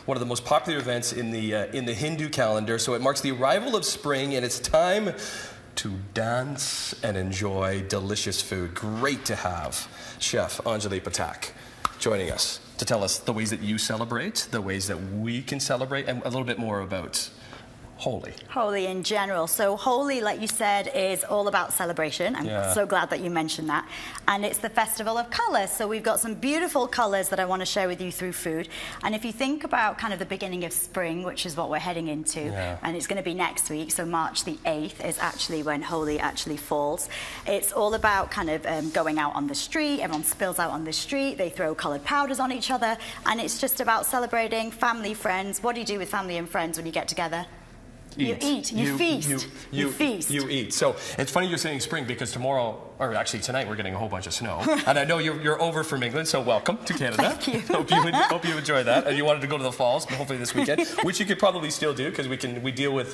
one of the most popular events in the Hindu calendar. So it marks the arrival of spring, and it's time to dance and enjoy delicious food. Great to have Chef Anjali Pathak joining us to tell us the ways that you celebrate, the ways that we can celebrate, and a little bit more about Holi. Holi in general. So Holi, like you said, is all about celebration. I'm so glad that you mentioned that. And it's the festival of colours. So we've got some beautiful colours that I want to share with you through food. And if you think about kind of the beginning of spring, which is what we're heading into, and it's going to be next week, so March the 8th is actually when Holi actually falls. It's all about kind of going out on the street. Everyone spills out on the street. They throw coloured powders on each other. And it's just about celebrating family, friends. What do you do with family and friends when you get together? You eat, you feast. You feast. You eat. So it's funny you're saying spring because tomorrow, or actually tonight, we're getting a whole bunch of snow. And I know you're over from England, so welcome to Canada. Thank you. Hope you enjoy that. And you wanted to go to the falls, hopefully this weekend, which you could probably still do because we deal with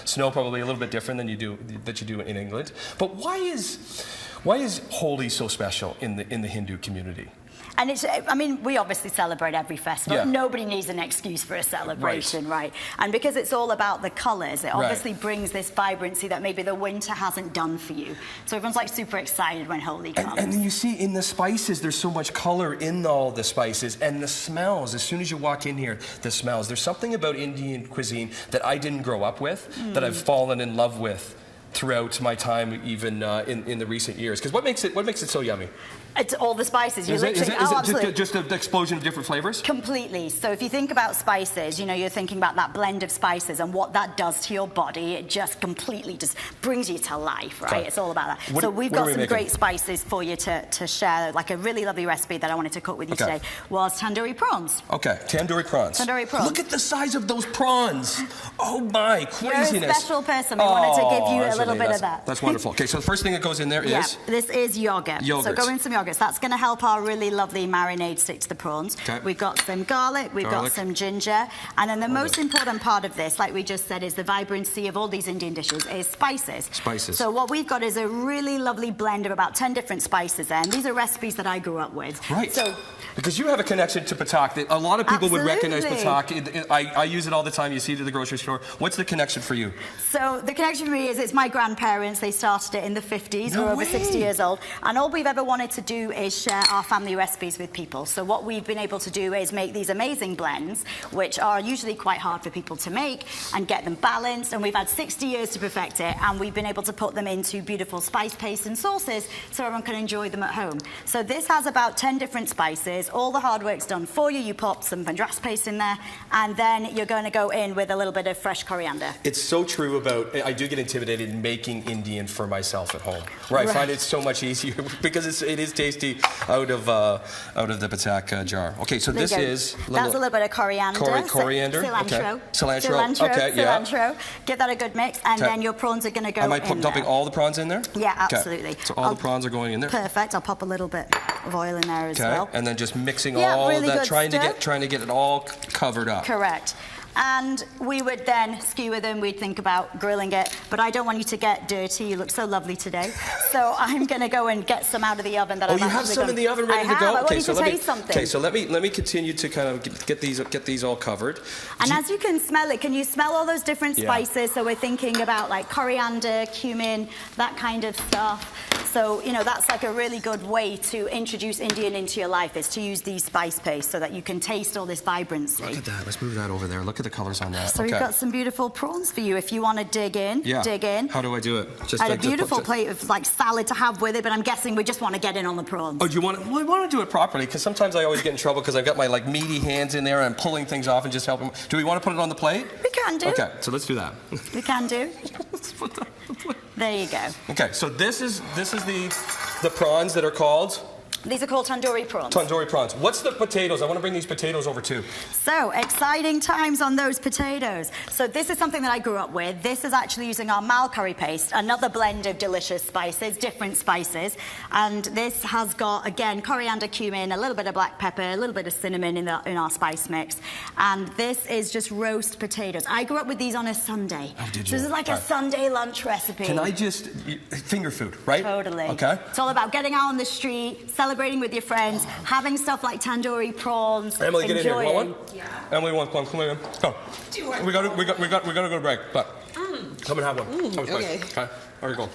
snow probably a little bit different than you do in England. But why is Holi so special in the Hindu community? And it's, I mean, we obviously celebrate every festival. Yeah. Nobody needs an excuse for a celebration, right? And because it's all about the colours, it obviously brings this vibrancy that maybe the winter hasn't done for you. So everyone's like super excited when Holi comes. And then you see in the spices, there's so much colour in all the spices, and the smells. As soon as you walk in here, the smells. There's something about Indian cuisine that I didn't grow up with, that I've fallen in love with throughout my time, even in the recent years. Because what makes it so yummy? It's all the spices. Is it just the explosion of different flavors? Completely. So if you think about spices, you know, you're thinking about that blend of spices and what that does to your body. It just completely just brings you to life, right? It's all about that. So we've got some great spices for you to share. Like a really lovely recipe that I wanted to cook with you today was tandoori prawns. Okay, tandoori prawns. Tandoori prawns. Look at the size of those prawns. Oh my, craziness. You're a special person. We wanted to give you a little bit of that. That's wonderful. Okay, so the first thing that goes in there is? This is yogurt. So go in some yogurt. So that's going to help our really lovely marinade stick to the prawns. We've got some garlic, we've got some ginger, and then the most important part of this, like we just said, is the vibrancy of all these Indian dishes, is spices. Spices. So what we've got is a really lovely blend of about 10 different spices there, and these are recipes that I grew up with. Right. So, because you have a connection to Pathak. A lot of people would recognize Pathak. I use it all the time. You see it at the grocery store. What's the connection for you? So the connection for me is it's my grandparents. They started it in the 50s. We're over 60 years old. And all we've ever wanted to do is share our family recipes with people. So what we've been able to do is make these amazing blends, which are usually quite hard for people to make, and get them balanced. And we've had 60 years to perfect it. And we've been able to put them into beautiful spice pastes and sauces so everyone can enjoy them at home. So this has about 10 different spices. All the hard work's done for you. You pop some madras paste in there, and then you're going to go in with a little bit of fresh coriander. It's so true about, I do get intimidated making Indian for myself at home, where I find it so much easier because it is tasty out of the Pathak jar. Okay, so this is... That's a little bit of coriander. Coriander. Cilantro. Okay. Cilantro. Okay, cilantro. Give that a good mix, and then your prawns are going to go in. Am I dumping all the prawns in there? Yeah, absolutely. So all the prawns are going in there? Perfect. I'll pop a little bit of oil in there as well. And then just mixing all of that, trying to get it all covered up. Correct. And we would then skewer them. We'd think about grilling it, but I don't want you to get dirty. You look so lovely today. So I'm going to go and get some out of the oven. You have some in the oven ready to go? I want you to taste something. Okay, so let me continue to kind of get these all covered. And as you can smell it, can you smell all those different spices? So we're thinking about like coriander, cumin, that kind of stuff. So, you know, that's like a really good way to introduce Indian into your life, is to use these spice pastes so that you can taste all this vibrancy. Look at that. Let's move that over there. Look at the colors on that. So we've got some beautiful prawns for you. If you want to dig in, dig in. How do I do it? I had a beautiful plate of like salad to have with it, but I'm guessing we just want to get in on the prawns. Oh, do you want to? Well, I want to do it properly because sometimes I always get in trouble because I've got my like meaty hands in there and I'm pulling things off and just helping. Do we want to put it on the plate? We can do. Okay, so let's do that. We can do. Let's put that on the plate. There you go. Okay, so this is the prawns that are called? These are called tandoori prawns. Tandoori prawns. What's the potatoes? I want to bring these potatoes over too. So, exciting times on those potatoes. So this is something that I grew up with. This is actually using our mal curry paste, another blend of delicious spices, different spices. And this has got, again, coriander, cumin, a little bit of black pepper, a little bit of cinnamon in our spice mix. And this is just roast potatoes. I grew up with these on a Sunday. Oh, did you? So this is like a Sunday lunch recipe. Can I just... finger food, right? Totally. Okay. It's all about getting out on the street, celebrating celebrating with your friends, having stuff like tandoori prawns. Emily, get in here. You want one? Yeah. Emily wants one. Come on in. Come. We got to go to break, but come and have one. Have a slice. Okay. Okay. There you go.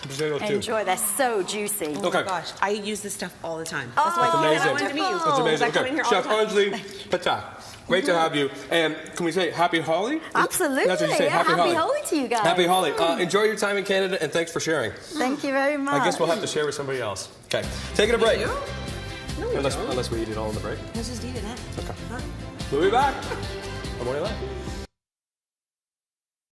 Potato too. Enjoy, they're so juicy. Oh Okay. my gosh, I use this stuff all the time. Oh, That's why That's amazing. I wanted to meet you. That's amazing. I come in here all Chef the time. Anjali Patak. Great to have you. And can we say Happy Holi? Absolutely. That's what you say. Yeah, Happy Holi. Holi to you guys. Happy Holi. Enjoy your time in Canada, and thanks for sharing. Thank you very much. I guess we'll have to share with somebody else. Okay. Taking a break. You? No, we don't. Unless we eat it all in the break. Let's just eat it, huh? Okay. Huh? We'll be back. I'm on your left.